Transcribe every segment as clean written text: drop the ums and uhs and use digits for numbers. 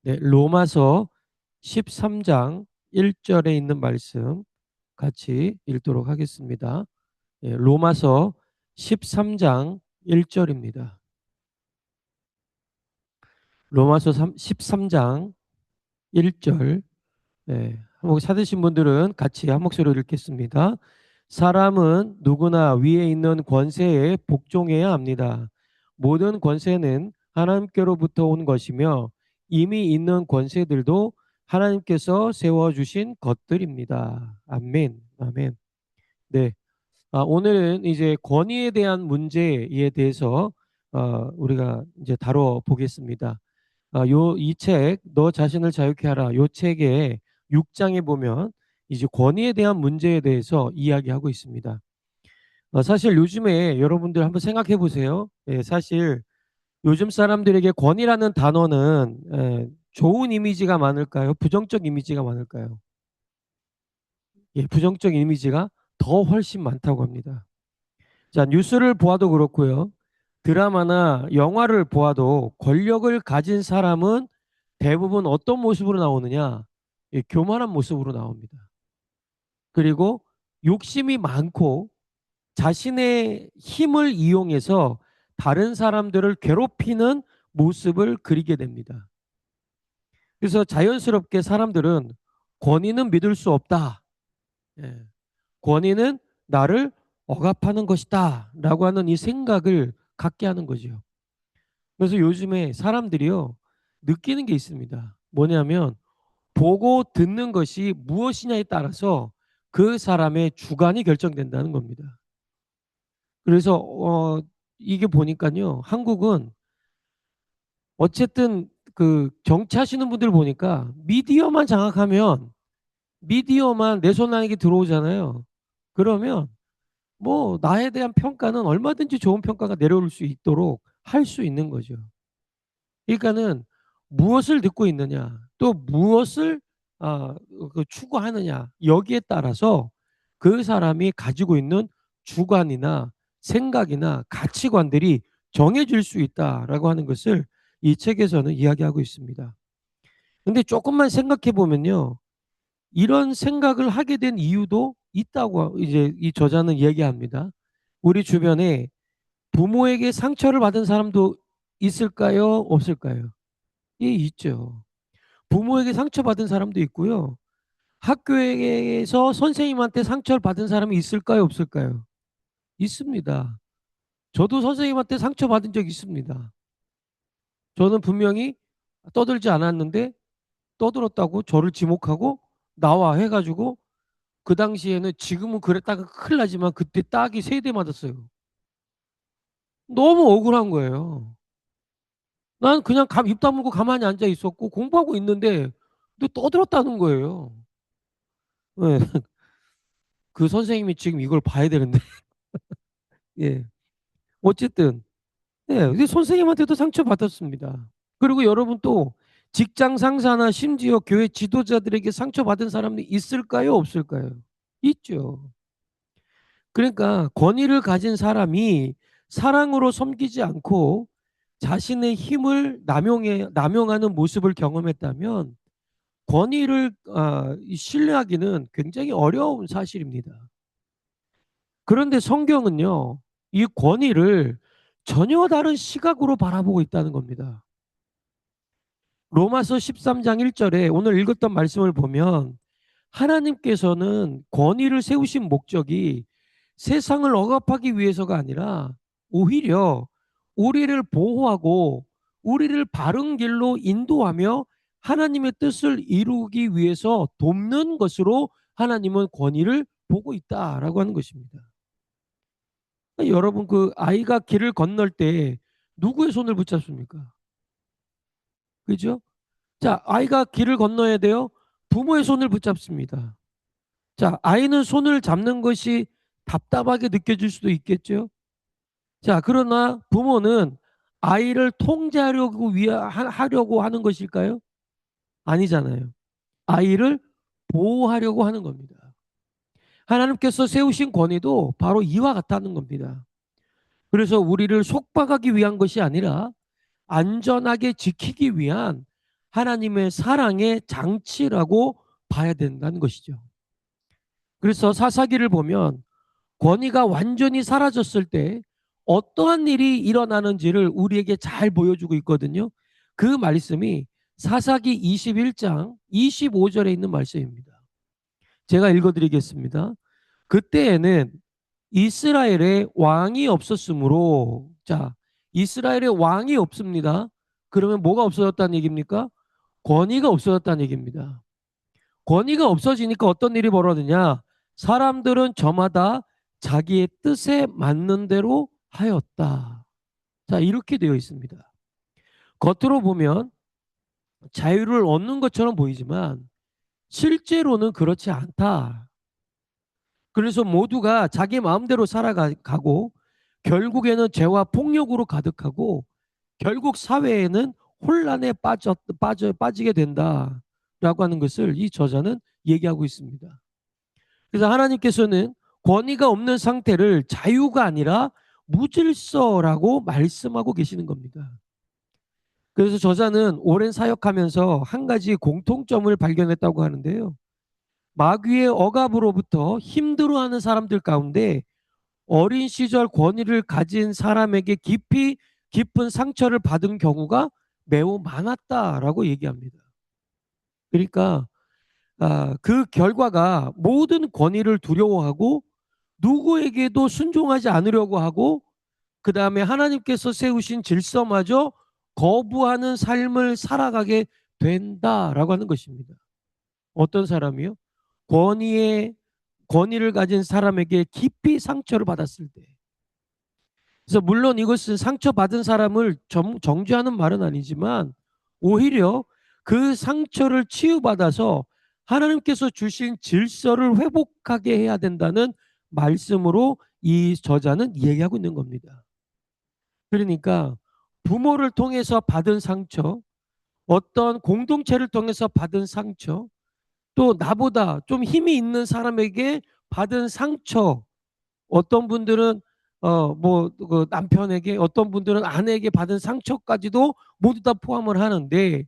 네, 로마서 13장 1절에 있는 말씀 같이 읽도록 하겠습니다. 예, 로마서 13장 1절입니다. 로마서 13장 1절. 예, 한번 찾으신 분들은 같이 한 목소리로 읽겠습니다. 사람은 누구나 위에 있는 권세에 복종해야 합니다. 모든 권세는 하나님께로부터 온 것이며 이미 있는 권세들도 하나님께서 세워주신 것들입니다. 아멘. 아멘. 네. 오늘은 이제 권위에 대한 문제에 대해서 우리가 이제 다뤄 보겠습니다. 이 책, 너 자신을 자유케 하라. 요 책의 6장에 보면 이제 권위에 대한 문제에 대해서 이야기하고 있습니다. 사실 요즘에 여러분들 한번 생각해 보세요. 예, 사실 요즘 사람들에게 권위라는 단어는 좋은 이미지가 많을까요? 부정적 이미지가 많을까요? 예, 부정적 이미지가 더 훨씬 많다고 합니다. 자, 뉴스를 보아도 그렇고요. 드라마나 영화를 보아도 권력을 가진 사람은 대부분 어떤 모습으로 나오느냐? 예, 교만한 모습으로 나옵니다. 그리고 욕심이 많고 자신의 힘을 이용해서 다른 사람들을 괴롭히는 모습을 그리게 됩니다. 그래서 자연스럽게 사람들은 권위는 믿을 수 없다. 예, 권위는 나를 억압하는 것이다. 라고 하는 이 생각을 갖게 하는 거죠. 그래서 요즘에 사람들이요, 느끼는 게 있습니다. 뭐냐면, 보고 듣는 것이 무엇이냐에 따라서 그 사람의 주관이 결정된다는 겁니다. 그래서 이게 보니까요, 한국은 어쨌든 그 정치하시는 분들 보니까 미디어만 장악하면 미디어만 내 손 안에 들어오잖아요. 그러면 뭐 나에 대한 평가는 얼마든지 좋은 평가가 내려올 수 있도록 할 수 있는 거죠. 그러니까는 무엇을 듣고 있느냐, 또 무엇을 아, 추구하느냐, 여기에 따라서 그 사람이 가지고 있는 주관이나 생각이나 가치관들이 정해질 수 있다라고 하는 것을 이 책에서는 이야기하고 있습니다. 근데 조금만 생각해 보면요, 이런 생각을 하게 된 이유도 있다고 이제 이 저자는 이야기합니다. 우리 주변에 부모에게 상처를 받은 사람도 있을까요? 없을까요? 예, 있죠. 부모에게 상처받은 사람도 있고요. 학교에서 선생님한테 상처를 받은 사람이 있을까요? 없을까요? 있습니다. 저도 선생님한테 상처받은 적 있습니다. 저는 분명히 떠들지 않았는데 떠들었다고 저를 지목하고 나와 해가지고 그 당시에는 지금은 그랬다가 큰일 나지만 그때 딱이 3대 맞았어요. 너무 억울한 거예요. 난 그냥 입 다물고 가만히 앉아 있었고 공부하고 있는데 또 떠들었다는 거예요. 네. 그 선생님이 지금 이걸 봐야 되는데. 예. 어쨌든 예, 근데 선생님한테도 상처받았습니다. 그리고 여러분 또 직장 상사나 심지어 교회 지도자들에게 상처받은 사람이 있을까요? 없을까요? 있죠. 그러니까 권위를 가진 사람이 사랑으로 섬기지 않고 자신의 힘을 남용하는 모습을 경험했다면 권위를 신뢰하기는 굉장히 어려운 사실입니다. 그런데 성경은요, 이 권위를 전혀 다른 시각으로 바라보고 있다는 겁니다. 로마서 13장 1절에 오늘 읽었던 말씀을 보면 하나님께서는 권위를 세우신 목적이 세상을 억압하기 위해서가 아니라 오히려 우리를 보호하고 우리를 바른 길로 인도하며 하나님의 뜻을 이루기 위해서 돕는 것으로 하나님은 권위를 보고 있다라고 하는 것입니다. 여러분 그 아이가 길을 건널 때 누구의 손을 붙잡습니까? 그죠? 자, 아이가 길을 건너야 돼요. 부모의 손을 붙잡습니다. 자, 아이는 손을 잡는 것이 답답하게 느껴질 수도 있겠죠. 자, 그러나 부모는 아이를 하려고 하는 것일까요? 아니잖아요. 아이를 보호하려고 하는 겁니다. 하나님께서 세우신 권위도 바로 이와 같다는 겁니다. 그래서 우리를 속박하기 위한 것이 아니라 안전하게 지키기 위한 하나님의 사랑의 장치라고 봐야 된다는 것이죠. 그래서 사사기를 보면 권위가 완전히 사라졌을 때 어떠한 일이 일어나는지를 우리에게 잘 보여주고 있거든요. 그 말씀이 사사기 21장 25절에 있는 말씀입니다. 제가 읽어드리겠습니다. 그때에는 이스라엘에 왕이 없었으므로, 자, 이스라엘에 왕이 없습니다. 그러면 뭐가 없어졌다는 얘기입니까? 권위가 없어졌다는 얘기입니다. 권위가 없어지니까 어떤 일이 벌어지냐? 사람들은 저마다 자기의 뜻에 맞는 대로 하였다. 자, 이렇게 되어 있습니다. 겉으로 보면 자유를 얻는 것처럼 보이지만 실제로는 그렇지 않다. 그래서 모두가 자기 마음대로 살아가고 결국에는 죄와 폭력으로 가득하고 결국 사회에는 혼란에 빠지게 된다라고 하는 것을 이 저자는 얘기하고 있습니다. 그래서 하나님께서는 권위가 없는 상태를 자유가 아니라 무질서라고 말씀하고 계시는 겁니다. 그래서 저자는 오랜 사역하면서 한 가지 공통점을 발견했다고 하는데요. 마귀의 억압으로부터 힘들어하는 사람들 가운데 어린 시절 권위를 가진 사람에게 깊은 상처를 받은 경우가 매우 많았다라고 얘기합니다. 그러니까 그 결과가 모든 권위를 두려워하고 누구에게도 순종하지 않으려고 하고 그 다음에 하나님께서 세우신 질서마저 거부하는 삶을 살아가게 된다라고 하는 것입니다. 어떤 사람이요? 권위를 가진 사람에게 깊이 상처를 받았을 때. 그래서 물론 이것은 상처받은 사람을 정죄하는 말은 아니지만 오히려 그 상처를 치유받아서 하나님께서 주신 질서를 회복하게 해야 된다는 말씀으로 이 저자는 얘기하고 있는 겁니다. 그러니까 부모를 통해서 받은 상처, 어떤 공동체를 통해서 받은 상처, 또 나보다 좀 힘이 있는 사람에게 받은 상처, 어떤 분들은 그 남편에게, 어떤 분들은 아내에게 받은 상처까지도 모두 다 포함을 하는데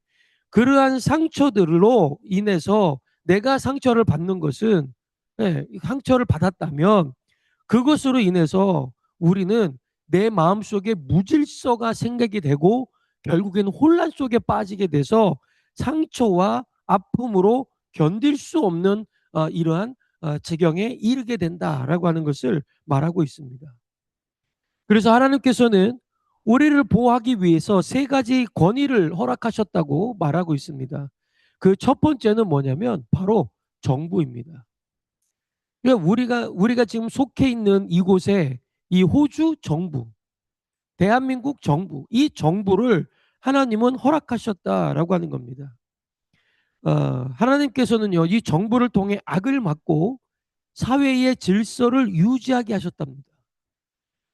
그러한 상처들로 인해서 내가 상처를 받는 것은, 상처를 받았다면 그것으로 인해서 우리는 내 마음속에 무질서가 생기게 되고 결국에는 혼란 속에 빠지게 돼서 상처와 아픔으로 견딜 수 없는 이러한 지경에 이르게 된다라고 하는 것을 말하고 있습니다. 그래서 하나님께서는 우리를 보호하기 위해서 세 가지 권위를 허락하셨다고 말하고 있습니다. 그 첫 번째는 뭐냐면 바로 정부입니다. 그러니까 우리가 지금 속해 있는 이곳에 이 호주 정부, 대한민국 정부, 이 정부를 하나님은 허락하셨다라고 하는 겁니다. 하나님께서는요, 이 정부를 통해 악을 막고 사회의 질서를 유지하게 하셨답니다.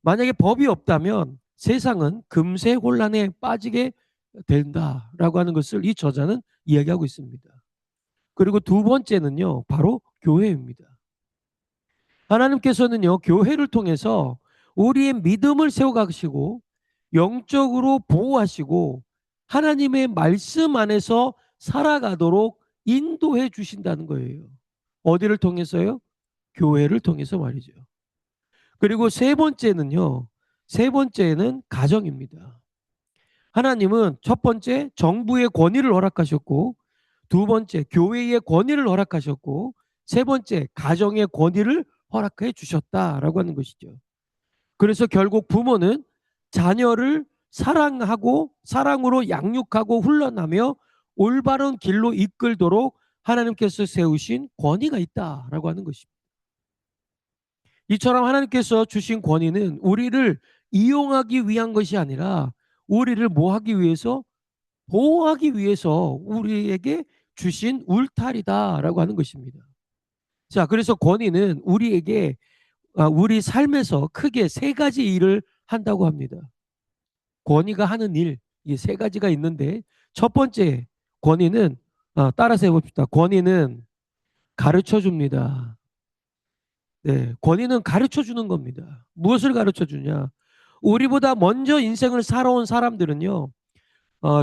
만약에 법이 없다면 세상은 금세 혼란에 빠지게 된다라고 하는 것을 이 저자는 이야기하고 있습니다. 그리고 두 번째는요, 바로 교회입니다. 하나님께서는요, 교회를 통해서 우리의 믿음을 세워가시고 영적으로 보호하시고 하나님의 말씀 안에서 살아가도록 인도해 주신다는 거예요. 어디를 통해서요? 교회를 통해서 말이죠. 그리고 세 번째는요, 세 번째는 가정입니다. 하나님은 첫 번째 정부의 권위를 허락하셨고, 두 번째 교회의 권위를 허락하셨고, 세 번째 가정의 권위를 허락해 주셨다라고 하는 것이죠. 그래서 결국 부모는 자녀를 사랑하고 사랑으로 양육하고 훈련하며 올바른 길로 이끌도록 하나님께서 세우신 권위가 있다라고 하는 것입니다. 이처럼 하나님께서 주신 권위는 우리를 이용하기 위한 것이 아니라 우리를 뭐 하기 위해서? 보호하기 위해서 우리에게 주신 울타리다라고 하는 것입니다. 자, 그래서 권위는 우리에게 우리 삶에서 크게 세 가지 일을 한다고 합니다. 권위가 하는 일, 이 세 가지가 있는데 첫 번째 권위는 따라서 해봅시다. 권위는 가르쳐 줍니다. 네, 권위는 가르쳐 주는 겁니다. 무엇을 가르쳐 주냐? 우리보다 먼저 인생을 살아온 사람들은요,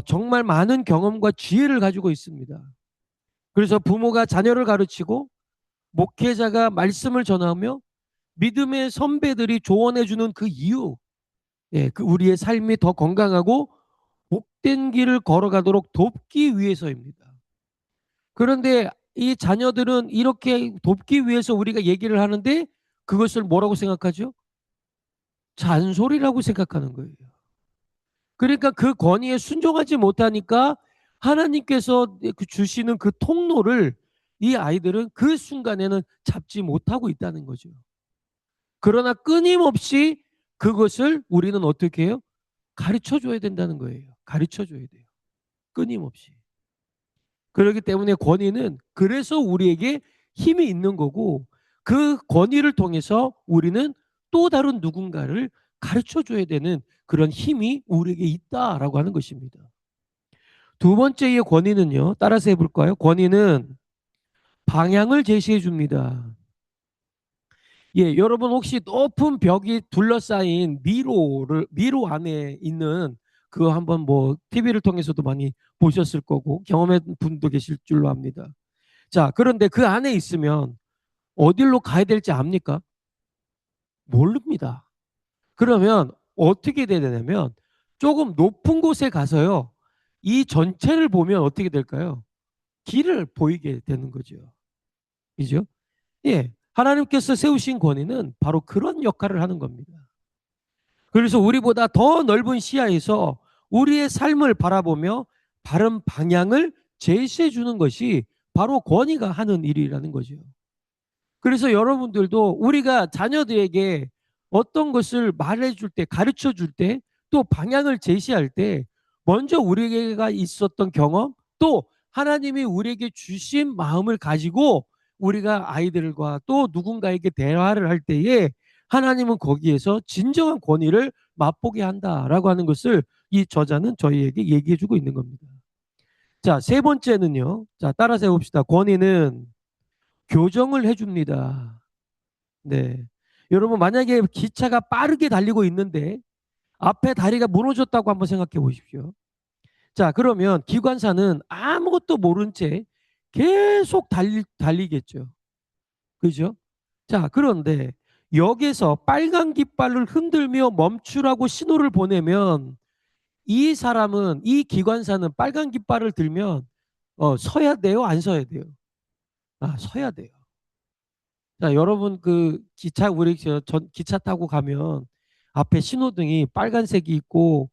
정말 많은 경험과 지혜를 가지고 있습니다. 그래서 부모가 자녀를 가르치고 목회자가 말씀을 전하며 믿음의 선배들이 조언해주는 그 이유, 예, 그 우리의 삶이 더 건강하고 복된 길을 걸어가도록 돕기 위해서입니다. 그런데 이 자녀들은 이렇게 돕기 위해서 우리가 얘기를 하는데 그것을 뭐라고 생각하죠? 잔소리라고 생각하는 거예요. 그러니까 그 권위에 순종하지 못하니까 하나님께서 주시는 그 통로를 이 아이들은 그 순간에는 잡지 못하고 있다는 거죠. 그러나 끊임없이 그것을 우리는 어떻게 해요? 가르쳐 줘야 된다는 거예요. 가르쳐 줘야 돼요. 끊임없이. 그렇기 때문에 권위는 그래서 우리에게 힘이 있는 거고 그 권위를 통해서 우리는 또 다른 누군가를 가르쳐 줘야 되는 그런 힘이 우리에게 있다라고 하는 것입니다. 두 번째의 권위는요. 따라서 해볼까요? 권위는 방향을 제시해 줍니다. 예, 여러분 혹시 높은 벽이 둘러싸인 미로 안에 있는 그거 한번 뭐 TV를 통해서도 많이 보셨을 거고 경험한 분도 계실 줄로 압니다. 자, 그런데 그 안에 있으면 어디로 가야 될지 압니까? 모릅니다. 그러면 어떻게 돼야 되냐면 조금 높은 곳에 가서요. 이 전체를 보면 어떻게 될까요? 길을 보이게 되는 거죠. 그죠? 예. 하나님께서 세우신 권위는 바로 그런 역할을 하는 겁니다. 그래서 우리보다 더 넓은 시야에서 우리의 삶을 바라보며 바른 방향을 제시해 주는 것이 바로 권위가 하는 일이라는 거죠. 그래서 여러분들도 우리가 자녀들에게 어떤 것을 말해줄 때, 가르쳐 줄 때, 또 방향을 제시할 때, 먼저 우리가 있었던 경험, 또 하나님이 우리에게 주신 마음을 가지고 우리가 아이들과 또 누군가에게 대화를 할 때에 하나님은 거기에서 진정한 권위를 맛보게 한다라고 하는 것을 이 저자는 저희에게 얘기해 주고 있는 겁니다. 자, 세 번째는요. 자, 따라서 해봅시다. 권위는 교정을 해줍니다. 네. 여러분, 만약에 기차가 빠르게 달리고 있는데 앞에 다리가 무너졌다고 한번 생각해 보십시오. 자, 그러면 기관사는 아무것도 모른 채 계속 달리겠죠. 그죠? 자, 그런데 여기서 빨간 깃발을 흔들며 멈추라고 신호를 보내면 이 사람은, 이 기관사는 빨간 깃발을 들면 서야 돼요? 안 서야 돼요? 아, 서야 돼요. 자, 여러분 그 기차 우리 기차 타고 가면 앞에 신호등이 빨간색이 있고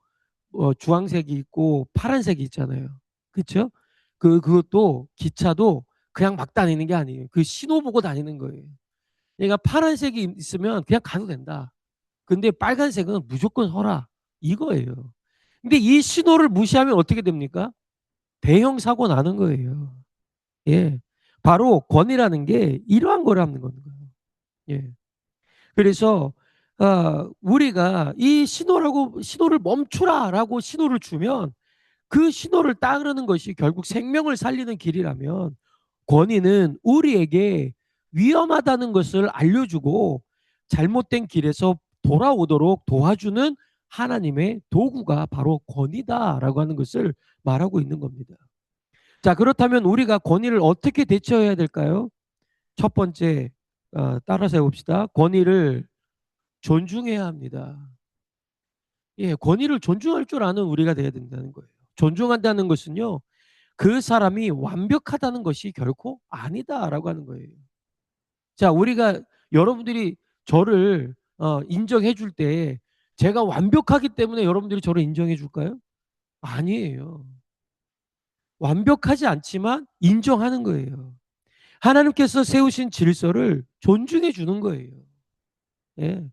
주황색이 있고 파란색이 있잖아요. 그렇죠? 그것도 기차도 그냥 막 다니는 게 아니에요. 그 신호 보고 다니는 거예요. 그러니까 파란색이 있으면 그냥 가도 된다. 근데 빨간색은 무조건 서라. 이거예요. 근데 이 신호를 무시하면 어떻게 됩니까? 대형 사고 나는 거예요. 예. 바로 권위라는 게 이러한 거라는 거예요. 예. 그래서 우리가 이 신호를 멈추라라고 신호를 주면 그 신호를 따르는 것이 결국 생명을 살리는 길이라면 권위는 우리에게 위험하다는 것을 알려주고 잘못된 길에서 돌아오도록 도와주는 하나님의 도구가 바로 권위다라고 하는 것을 말하고 있는 겁니다. 자, 그렇다면 우리가 권위를 어떻게 대처해야 될까요? 첫 번째, 따라서 해봅시다. 권위를 존중해야 합니다. 예, 권위를 존중할 줄 아는 우리가 돼야 된다는 거예요. 존중한다는 것은요, 그 사람이 완벽하다는 것이 결코 아니다라고 하는 거예요. 자, 우리가 여러분들이 저를 인정해 줄 때 제가 완벽하기 때문에 여러분들이 저를 인정해 줄까요? 아니에요. 완벽하지 않지만 인정하는 거예요. 하나님께서 세우신 질서를 존중해 주는 거예요. 예.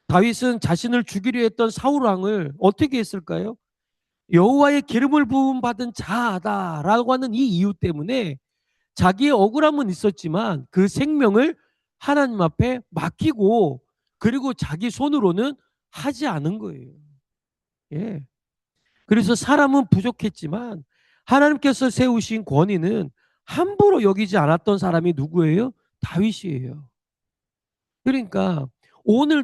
다윗은 자신을 죽이려 했던 사울 왕을 어떻게 했을까요? 여호와의 기름을 부음 받은 자다라고 하는 이 이유 때문에 자기의 억울함은 있었지만 그 생명을 하나님 앞에 맡기고 그리고 자기 손으로는 하지 않은 거예요. 예. 그래서 사람은 부족했지만 하나님께서 세우신 권위는 함부로 여기지 않았던 사람이 누구예요? 다윗이에요. 그러니까 오늘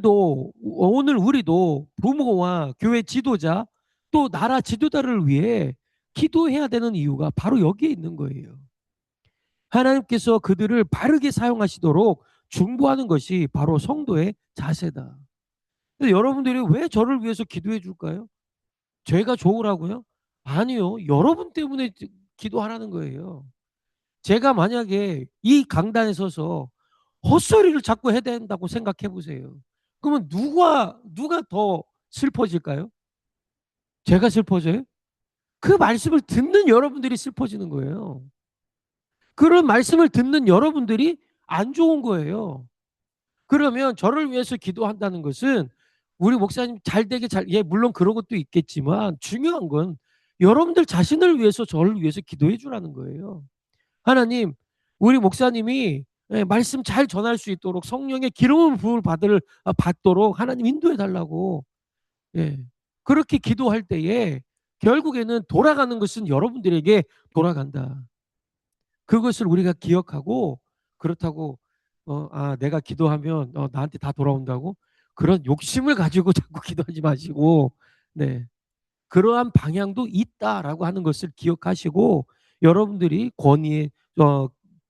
우리도 부모와 교회 지도자 또 나라 지도자를 위해 기도해야 되는 이유가 바로 여기에 있는 거예요. 하나님께서 그들을 바르게 사용하시도록 중보하는 것이 바로 성도의 자세다. 근데 여러분들이 왜 저를 위해서 기도해 줄까요? 죄가 좋으라고요? 아니요. 여러분 때문에 기도하라는 거예요. 제가 만약에 이 강단에 서서 헛소리를 자꾸 해야 된다고 생각해 보세요. 그러면 누가 더 슬퍼질까요? 제가 슬퍼져요? 그 말씀을 듣는 여러분들이 슬퍼지는 거예요. 그런 말씀을 듣는 여러분들이 안 좋은 거예요. 그러면 저를 위해서 기도한다는 것은 우리 목사님 잘 되게 예, 물론 그런 것도 있겠지만 중요한 건 여러분들 자신을 위해서 저를 위해서 기도해 주라는 거예요. 하나님, 우리 목사님이 예, 말씀 잘 전할 수 있도록 성령의 기름을 부을 받도록 하나님 인도해 달라고. 예. 그렇게 기도할 때에 결국에는 돌아가는 것은 여러분들에게 돌아간다. 그것을 우리가 기억하고 그렇다고 내가 기도하면 나한테 다 돌아온다고 그런 욕심을 가지고 자꾸 기도하지 마시고 네. 그러한 방향도 있다라고 하는 것을 기억하시고 여러분들이 권위에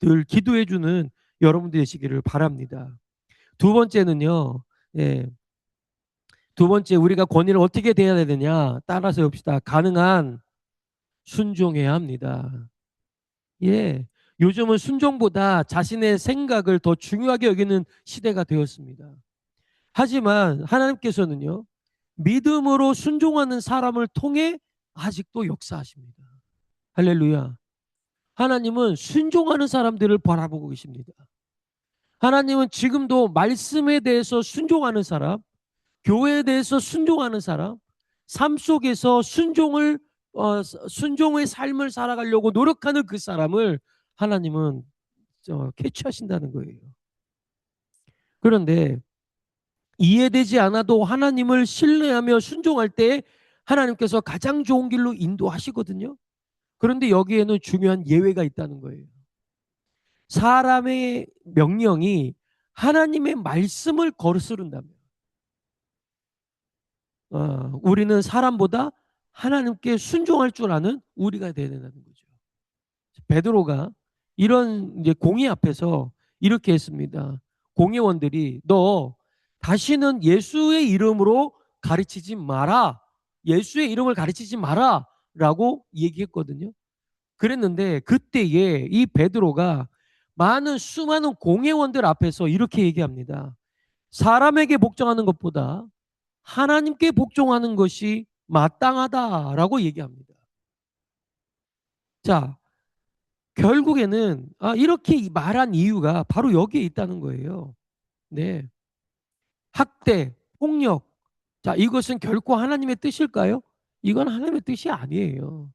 늘 기도해 주는 여러분들 되시기를 바랍니다. 두 번째는요. 예. 두 번째 우리가 권위를 어떻게 대해야 되느냐 따라서 봅시다. 가능한 순종해야 합니다. 예. 요즘은 순종보다 자신의 생각을 더 중요하게 여기는 시대가 되었습니다. 하지만 하나님께서는요. 믿음으로 순종하는 사람을 통해 아직도 역사하십니다. 할렐루야. 하나님은 순종하는 사람들을 바라보고 계십니다. 하나님은 지금도 말씀에 대해서 순종하는 사람, 교회에 대해서 순종하는 사람, 삶 속에서 순종의 삶을 살아가려고 노력하는 그 사람을 하나님은 캐치하신다는 거예요. 그런데 이해되지 않아도 하나님을 신뢰하며 순종할 때 하나님께서 가장 좋은 길로 인도하시거든요. 그런데 여기에는 중요한 예외가 있다는 거예요. 사람의 명령이 하나님의 말씀을 거스른다면 우리는 사람보다 하나님께 순종할 줄 아는 우리가 되야 된다는 거죠. 베드로가 이런 이제 공의 앞에서 이렇게 했습니다. 공회원들이 너 다시는 예수의 이름으로 가르치지 마라. 예수의 이름을 가르치지 마라. 라고 얘기했거든요. 그랬는데 그때에 이 베드로가 수많은 공회원들 앞에서 이렇게 얘기합니다. 사람에게 복종하는 것보다 하나님께 복종하는 것이 마땅하다라고 얘기합니다. 자, 결국에는 이렇게 말한 이유가 바로 여기에 있다는 거예요. 네. 학대, 폭력. 자, 이것은 결코 하나님의 뜻일까요? 이건 하나님의 뜻이 아니에요.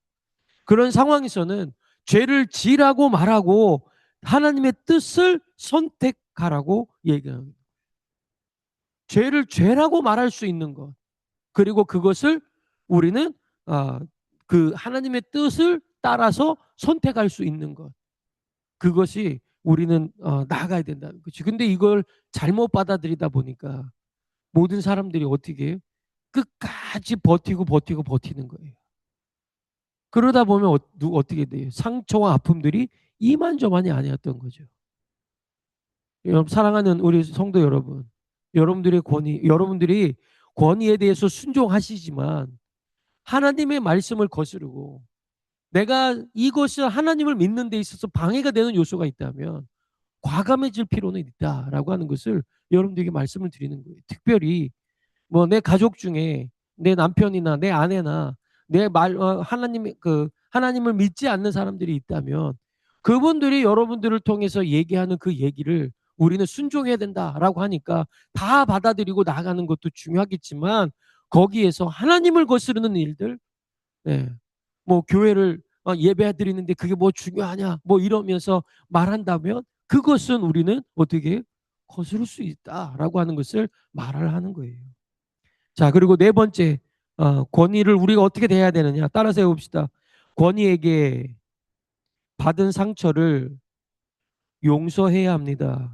그런 상황에서는 죄를 지라고 말하고 하나님의 뜻을 선택하라고 얘기합니다. 죄를 죄라고 말할 수 있는 것. 그리고 그것을 우리는 그 하나님의 뜻을 따라서 선택할 수 있는 것. 그것이 우리는 나아가야 된다는 거죠. 근데 이걸 잘못 받아들이다 보니까 모든 사람들이 어떻게 해요? 끝까지 버티는 거예요. 그러다 보면 어떻게 돼요? 상처와 아픔들이 이만저만이 아니었던 거죠. 여러분, 사랑하는 우리 성도 여러분, 여러분들이 권위에 대해서 순종하시지만 하나님의 말씀을 거스르고 내가 이것을 하나님을 믿는 데 있어서 방해가 되는 요소가 있다면 과감해질 필요는 있다라고 하는 것을 여러분들에게 말씀을 드리는 거예요. 특별히 뭐 내 가족 중에 내 남편이나 내 아내나 하나님을 믿지 않는 사람들이 있다면 그분들이 여러분들을 통해서 얘기하는 그 얘기를 우리는 순종해야 된다라고 하니까 다 받아들이고 나아가는 것도 중요하겠지만 거기에서 하나님을 거스르는 일들, 네. 뭐 교회를 예배 드리는데 그게 뭐 중요하냐 뭐 이러면서 말한다면 그것은 우리는 어떻게 거스를 수 있다라고 하는 것을 말을 하는 거예요. 자, 그리고 네 번째, 권위를 우리가 어떻게 대해야 되느냐 따라서 해봅시다. 권위에게 받은 상처를 용서해야 합니다.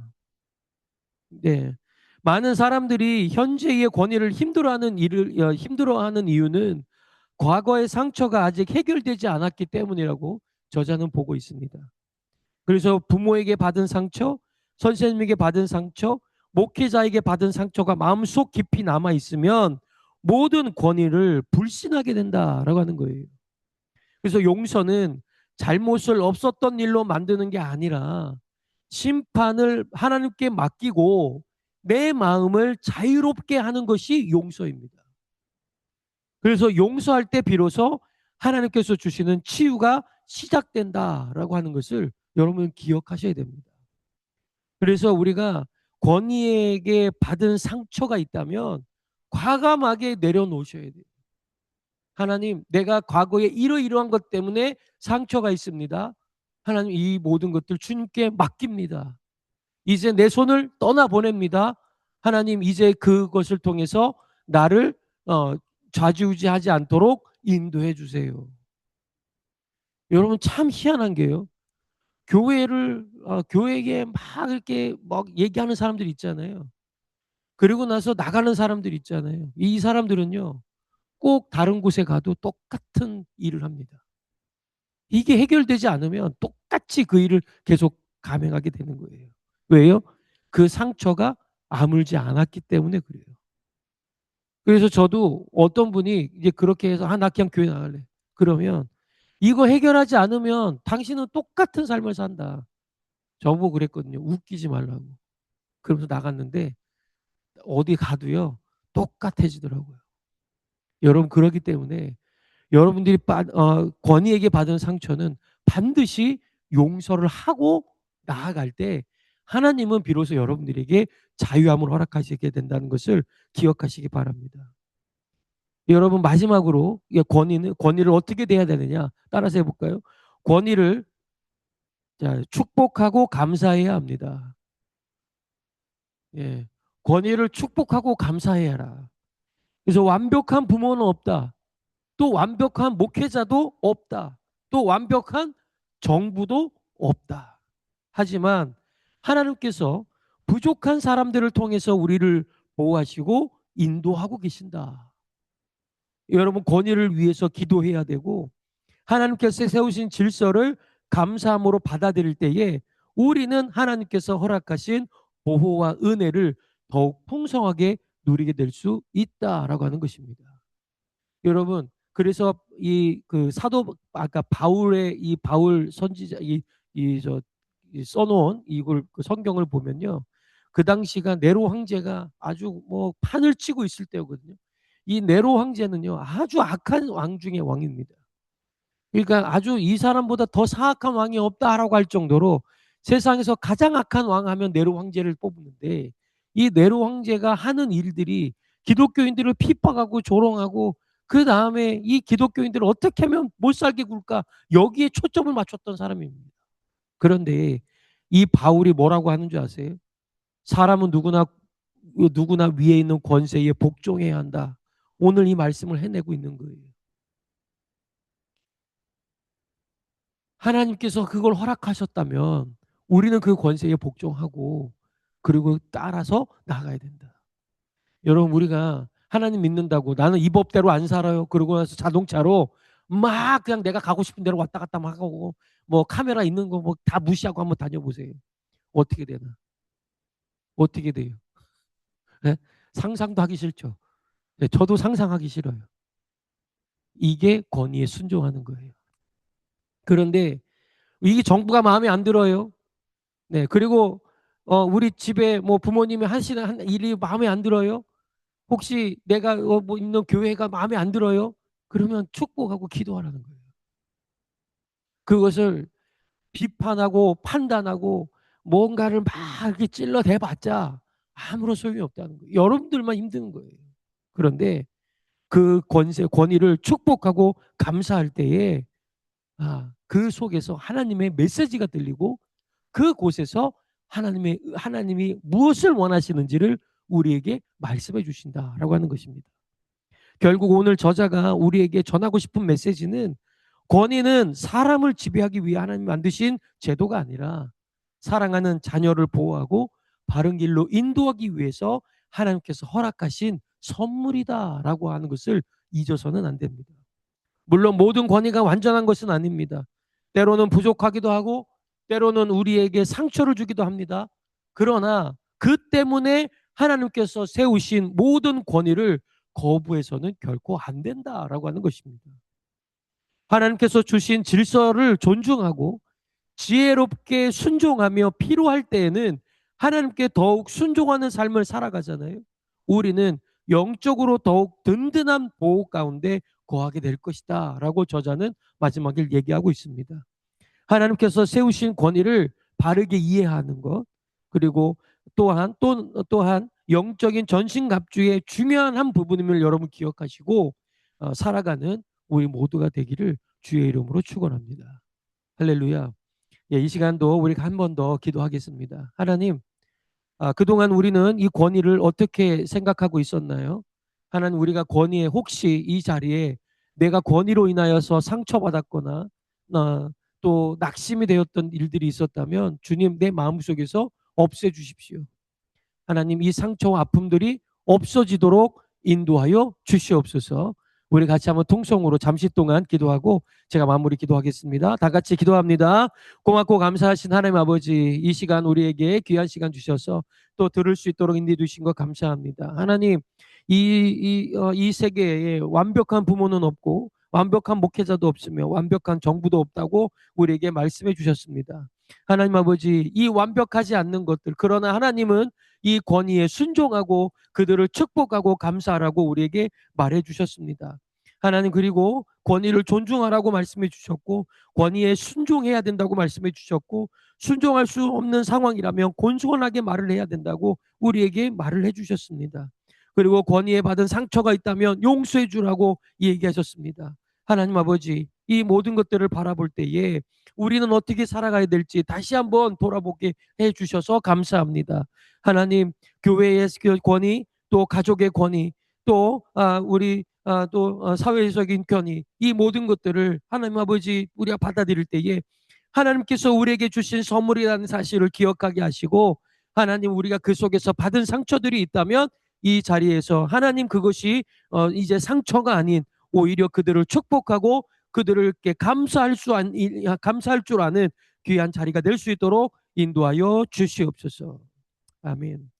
네. 많은 사람들이 현재의 권위를 힘들어하는 이유는 과거의 상처가 아직 해결되지 않았기 때문이라고 저자는 보고 있습니다. 그래서 부모에게 받은 상처, 선생님에게 받은 상처, 목회자에게 받은 상처가 마음속 깊이 남아 있으면 모든 권위를 불신하게 된다라고 하는 거예요. 그래서 용서는 잘못을 없었던 일로 만드는 게 아니라 심판을 하나님께 맡기고 내 마음을 자유롭게 하는 것이 용서입니다. 그래서 용서할 때 비로소 하나님께서 주시는 치유가 시작된다라고 하는 것을 여러분 기억하셔야 됩니다. 그래서 우리가 권위에게 받은 상처가 있다면 과감하게 내려놓으셔야 돼요. 하나님, 내가 과거에 이러이러한 것 때문에 상처가 있습니다. 하나님, 이 모든 것들 주님께 맡깁니다. 이제 내 손을 떠나보냅니다. 하나님, 이제 그것을 통해서 나를 좌지우지하지 않도록 인도해 주세요. 여러분, 참 희한한 게요. 교회에 막 이렇게 막 얘기하는 사람들 있잖아요. 그리고 나서 나가는 사람들 있잖아요. 이 사람들은요, 꼭 다른 곳에 가도 똑같은 일을 합니다. 이게 해결되지 않으면 똑같이 그 일을 계속 감행하게 되는 거예요. 왜요? 그 상처가 아물지 않았기 때문에 그래요. 그래서 저도 어떤 분이 이제 그렇게 해서 나 그냥 교회 나갈래. 그러면 이거 해결하지 않으면 당신은 똑같은 삶을 산다. 저보고 그랬거든요. 웃기지 말라고. 그러면서 나갔는데 어디 가도요. 똑같아지더라고요. 여러분 그러기 때문에 여러분들이 권위에게 받은 상처는 반드시 용서를 하고 나아갈 때 하나님은 비로소 여러분들에게 자유함을 허락하시게 된다는 것을 기억하시기 바랍니다. 여러분 마지막으로 권위를 어떻게 돼야 되느냐 따라서 해볼까요? 권위를 축복하고 감사해야 합니다. 예, 권위를 축복하고 감사해야 하라. 그래서 완벽한 부모는 없다. 또 완벽한 목회자도 없다. 또 완벽한 정부도 없다. 하지만 하나님께서 부족한 사람들을 통해서 우리를 보호하시고 인도하고 계신다. 여러분 권위를 위해서 기도해야 되고 하나님께서 세우신 질서를 감사함으로 받아들일 때에 우리는 하나님께서 허락하신 보호와 은혜를 더욱 풍성하게 누리게 될 수 있다라고 하는 것입니다. 여러분 그래서 이 그 사도 아까 바울의 이 바울 선지자 이저 써놓은 이걸 그 성경을 보면요. 그 당시가 네로 황제가 아주 뭐 판을 치고 있을 때거든요. 이 네로 황제는요 아주 악한 왕 중의 왕입니다. 그러니까 아주 이 사람보다 더 사악한 왕이 없다라고 할 정도로 세상에서 가장 악한 왕 하면 네로 황제를 뽑는데 이 네로 황제가 하는 일들이 기독교인들을 핍박하고 조롱하고 그 다음에 이 기독교인들을 어떻게 하면 못 살게 굴까 여기에 초점을 맞췄던 사람입니다. 그런데 이 바울이 뭐라고 하는 줄 아세요? 사람은 누구나 위에 있는 권세에 복종해야 한다. 오늘 이 말씀을 해내고 있는 거예요. 하나님께서 그걸 허락하셨다면 우리는 그 권세에 복종하고 그리고 따라서 나가야 된다. 여러분 우리가 하나님 믿는다고 나는 이 법대로 안 살아요. 그러고 나서 자동차로 막 그냥 내가 가고 싶은 대로 왔다 갔다 막 하고 뭐 카메라 있는 거 뭐 다 무시하고 한번 다녀보세요. 어떻게 되나? 어떻게 돼요? 네? 상상도 하기 싫죠. 네, 저도 상상하기 싫어요. 이게 권위에 순종하는 거예요. 그런데 이게 정부가 마음에 안 들어요. 네, 그리고 우리 집에 뭐 부모님이 하시는 한 일이 마음에 안 들어요. 혹시 내가 뭐 있는 교회가 마음에 안 들어요. 그러면 축복하고 기도하라는 거예요. 그것을 비판하고 판단하고 뭔가를 막 이렇게 찔러대봤자 아무런 소용이 없다는 거예요. 여러분들만 힘든 거예요. 그런데 그 권위를 축복하고 감사할 때에 그 속에서 하나님의 메시지가 들리고 그곳에서 하나님이 무엇을 원하시는지를 우리에게 말씀해 주신다라고 하는 것입니다. 결국 오늘 저자가 우리에게 전하고 싶은 메시지는 권위는 사람을 지배하기 위해 하나님 만드신 제도가 아니라 사랑하는 자녀를 보호하고 바른 길로 인도하기 위해서 하나님께서 허락하신 선물이다라고 하는 것을 잊어서는 안 됩니다. 물론 모든 권위가 완전한 것은 아닙니다. 때로는 부족하기도 하고 때로는 우리에게 상처를 주기도 합니다. 그러나 그 때문에 하나님께서 세우신 모든 권위를 거부해서는 결코 안 된다라고 하는 것입니다. 하나님께서 주신 질서를 존중하고 지혜롭게 순종하며 필요할 때에는 하나님께 더욱 순종하는 삶을 살아가잖아요. 우리는 영적으로 더욱 든든한 보호 가운데 거하게 될 것이다 라고 저자는 마지막에 얘기하고 있습니다. 하나님께서 세우신 권위를 바르게 이해하는 것, 그리고 또한 영적인 전신갑주의 중요한 한 부분임을 여러분 기억하시고 살아가는 우리 모두가 되기를 주의 이름으로 축원합니다. 할렐루야. 예, 이 시간도 우리가 한 번 더 기도하겠습니다. 하나님, 그동안 우리는 이 권위를 어떻게 생각하고 있었나요? 하나님, 우리가 권위에 혹시 이 자리에 내가 권위로 인하여서 상처받았거나 또 낙심이 되었던 일들이 있었다면 주님 내 마음속에서 없애주십시오. 하나님, 이 상처와 아픔들이 없어지도록 인도하여 주시옵소서. 우리 같이 한번 통성으로 잠시 동안 기도하고 제가 마무리 기도하겠습니다. 다 같이 기도합니다. 고맙고 감사하신 하나님 아버지, 이 시간 우리에게 귀한 시간 주셔서 또 들을 수 있도록 인도해 주신 것 감사합니다. 하나님, 이 세계에 완벽한 부모는 없고 완벽한 목회자도 없으며 완벽한 정부도 없다고 우리에게 말씀해 주셨습니다. 하나님 아버지, 이 완벽하지 않는 것들, 그러나 하나님은 이 권위에 순종하고 그들을 축복하고 감사하라고 우리에게 말해 주셨습니다. 하나님, 그리고 권위를 존중하라고 말씀해 주셨고 권위에 순종해야 된다고 말씀해 주셨고 순종할 수 없는 상황이라면 곤곤하게 말을 해야 된다고 우리에게 말을 해 주셨습니다. 그리고 권위에 받은 상처가 있다면 용서해 주라고 얘기하셨습니다. 하나님 아버지, 이 모든 것들을 바라볼 때에 우리는 어떻게 살아가야 될지 다시 한번 돌아보게 해 주셔서 감사합니다. 하나님, 교회의 권위, 또 가족의 권위, 또 우리 또 사회적인 권위, 이 모든 것들을 하나님 아버지 우리가 받아들일 때에 하나님께서 우리에게 주신 선물이라는 사실을 기억하게 하시고 하나님, 우리가 그 속에서 받은 상처들이 있다면 이 자리에서 하나님, 그것이 이제 상처가 아닌 오히려 그들을 축복하고 그들을 감사할 줄 아는 귀한 자리가 될 수 있도록 인도하여 주시옵소서. 아멘.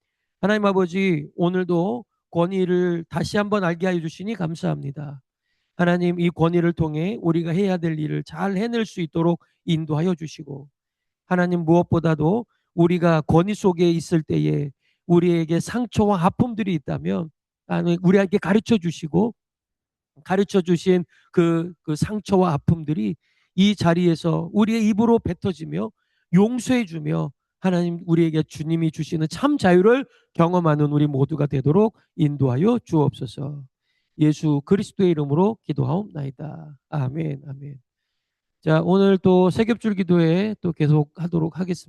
하나님 아버지, 오늘도 권위를 다시 한번 알게 하여 주시니 감사합니다. 하나님, 이 권위를 통해 우리가 해야 될 일을 잘 해낼 수 있도록 인도하여 주시고 하나님, 무엇보다도 우리가 권위 속에 있을 때에 우리에게 상처와 아픔들이 있다면 우리에게 가르쳐 주시고 가르쳐 주신 그 상처와 아픔들이 이 자리에서 우리의 입으로 뱉어지며 용서해 주며 하나님, 우리에게 주님이 주시는 참 자유를 경험하는 우리 모두가 되도록 인도하여 주옵소서. 예수 그리스도의 이름으로 기도하옵나이다. 아멘, 아멘. 자, 오늘 또 세겹줄 기도회 또 계속 하도록 하겠습니다.